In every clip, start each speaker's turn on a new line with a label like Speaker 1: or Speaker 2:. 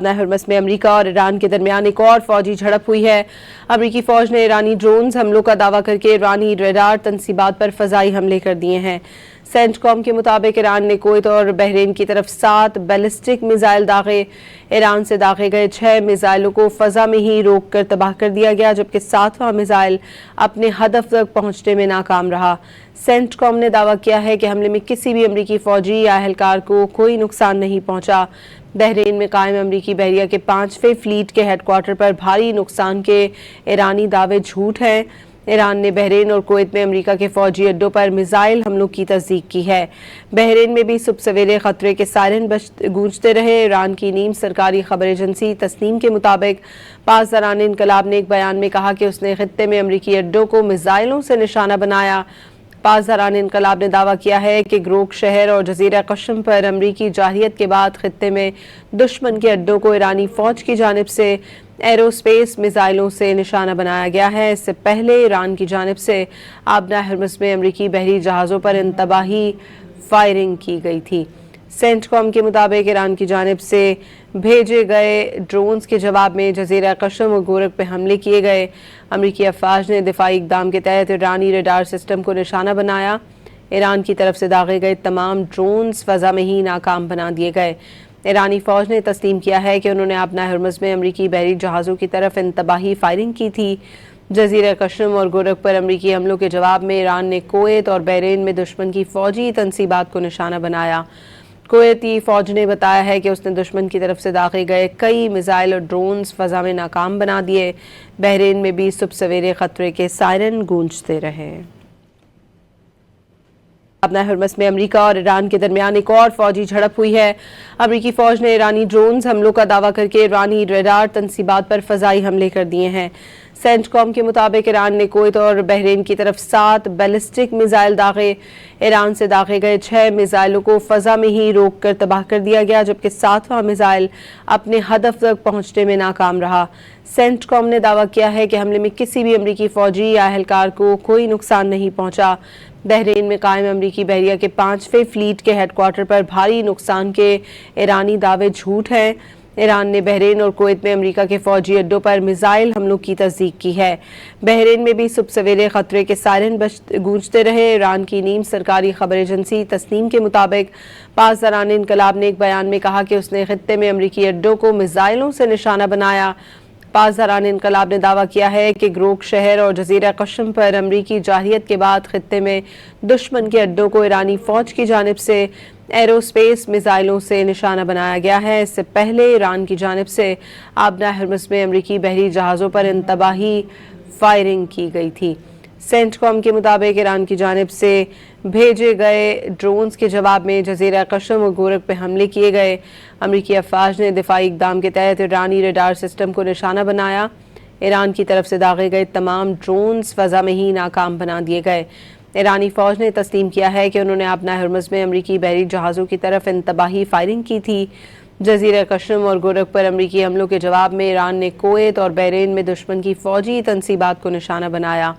Speaker 1: आबना Hermes में America और Iran के दरमियान एक और फौजी झड़प हुई है। अमेरिकी फौज ने ईरानी ड्रोन्स हमलों का दावा करके ईरानी रडार तंसीबात पर फजाई हमले कर दिए हैं। सेंटकॉम के मुताबिक ईरान ने कुवैत और बहरीन की तरफ 7 बैलिस्टिक मिसाइल दागे। ईरान से दागे गए 6 मिसाइलों को फजा में ही रोक कर तबाह कर दिया गया, जबकि 7वां मिसाइल अपने हदफ तक पहुंचने में नाकाम रहा। सेंटकॉम ने दावा किया है कि हमले में किसी भी अमेरिकी फौजी या अहलकार को कोई नुकसान नहीं पहुंचा। बहरीन में कायम अमेरिकी बहरिया के 5वें फ्लीट के हेडक्वार्टर पर भारी नुकसान के ईरानी दावे झूठ हैं। ईरान ने बहरीन और कुवैत में अमेरिका के फौजी अड्डों पर मिसाइल हमलों की तस्दीक की है। बहरीन में भी सुबह सवेरे खतरे के सायरन गूंजते रहे। ईरान की नीम सरकारी खबर एजेंसी तस्नीम के मुताबिक पासदारान इनकलाब ने एक बयान में कहा कि उसने खित्ते में अमेरिकी अड्डों को मिसाइलों से निशाना बनाया। पासदारान इनकलाब ने दावा किया है कि ग्रोक शहर और जजीरा कशम पर अमरीकी जाहियत के बाद खित्ते में दुश्मन के अड्डों को ईरानी फौज की जानिब से एरोस्पेस मिसाइलों से निशाना बनाया गया है। इससे पहले ईरान की जानिब से आबना हरमस में अमरीकी बहरी जहाज़ों पर इंतबाही फायरिंग की गई थी। सेंटकॉम के मुताबिक ईरान की जानिब से भेजे गए ड्रोन्स के जवाब में जजीरा कशम और गोरख पे हमले किए गए। अमरीकी अफवाज ने दिफाई इक़दाम के तहत ईरानी रडार सिस्टम को निशाना बनाया। ईरान की तरफ से दागे गए तमाम ड्रोन्स फजा में ही नाकाम बना दिए गए। ईरानी फौज ने तस्लीम किया है कि उन्होंने आबना हरमस में अमरीकी बहरी जहाज़ों की तरफ इंतबाही फायरिंग की थी। जजीरा कशम और गोरख पर अमरीकी हमलों के जवाब में ईरान ने कुवैत और बहरीन में दुश्मन की फौजी तंसीबात को निशाना बनाया। कुवैती फौज ने बताया है कि उसने दुश्मन की तरफ से दागे गए कई मिसाइल और ड्रोन्स फजा में नाकाम बना दिए। बहरीन में भी सुबह सवेरे खतरे के सायरन गूंजते रहे। आबना हरमस में अमेरिका और ईरान के दरमियान एक और फौजी झड़प हुई है। अमेरिकी फौज ने ईरानी ड्रोन्स हमलों का दावा करके ईरानी रडार तंसीबात पर फजाई हमले कर दिए हैं। सेंटकॉम के मुताबिक ईरान ने कुवैत और बहरीन की तरफ 7 बैलिस्टिक मिसाइल दागे। ईरान से दागे गए 6 मिसाइलों को फजा में ही रोक कर तबाह कर दिया गया, जबकि 7वां मिसाइल अपने हदफ तक पहुंचने में नाकाम रहा। सेंटकॉम ने दावा किया है कि हमले में किसी भी अमेरिकी फौजी या अहलकार को कोई नुकसान नहीं पहुंचा। बहरीन में कायम अमेरिकी बहरिया के 5वें फ्लीट के हेडक्वार्टर पर भारी नुकसान के ईरानी दावे झूठ हैं। ईरान ने बहरीन और कुवैत में अमेरिका के फौजी अड्डों पर मिसाइल हमलों की तस्दीक की है। बहरीन में भी सुबह सवेरे खतरे के सायरन गूंजते रहे। ईरान की नीम सरकारी खबर एजेंसी तस्नीम के मुताबिक पासदारान इनकलाब ने एक बयान में कहा कि उसने खित्ते में अमेरिकी अड्डों को मिसाइलों से निशाना बनाया। पासदारान इनकलाब ने दावा किया है कि ग्रोक शहर और जजीरा कशम पर अमरीकी जाहियत के बाद खित्ते में दुश्मन के अड्डों को ईरानी फौज की जानिब से एरोस्पेस मिसाइलों से निशाना बनाया गया है। इससे पहले ईरान की जानिब से आबना हरमस में अमरीकी बहरी जहाज़ों पर इंतबाही फायरिंग की गई थी। सेंटकॉम के मुताबिक ईरान की जानिब से भेजे गए ड्रोन्स के जवाब में जजीरा कशम और गोरख पे हमले किए गए। अमरीकी अफवाज ने दिफाई इक़दाम के तहत ईरानी रडार सिस्टम को निशाना बनाया। ईरान की तरफ से दागे गए तमाम ड्रोन्स फजा में ही नाकाम बना दिए गए। ईरानी फौज ने तस्लीम किया है कि उन्होंने आबना हरमस में अमरीकी बहरी जहाज़ों की तरफ इंतबाही फायरिंग की थी। जजीरा कशम और गोरख पर अमरीकी हमलों के जवाब में ईरान ने कुवैत और बहरीन में दुश्मन की फौजी तंसीबात को निशाना बनाया।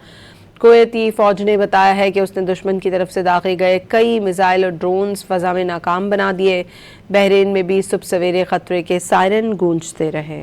Speaker 1: कुवैती फौज ने बताया है कि उसने दुश्मन की तरफ से दागे गए कई मिसाइल और ड्रोन्स फजा में नाकाम बना दिए। बहरीन में भी सुबह सवेरे खतरे के सायरन गूंजते रहे।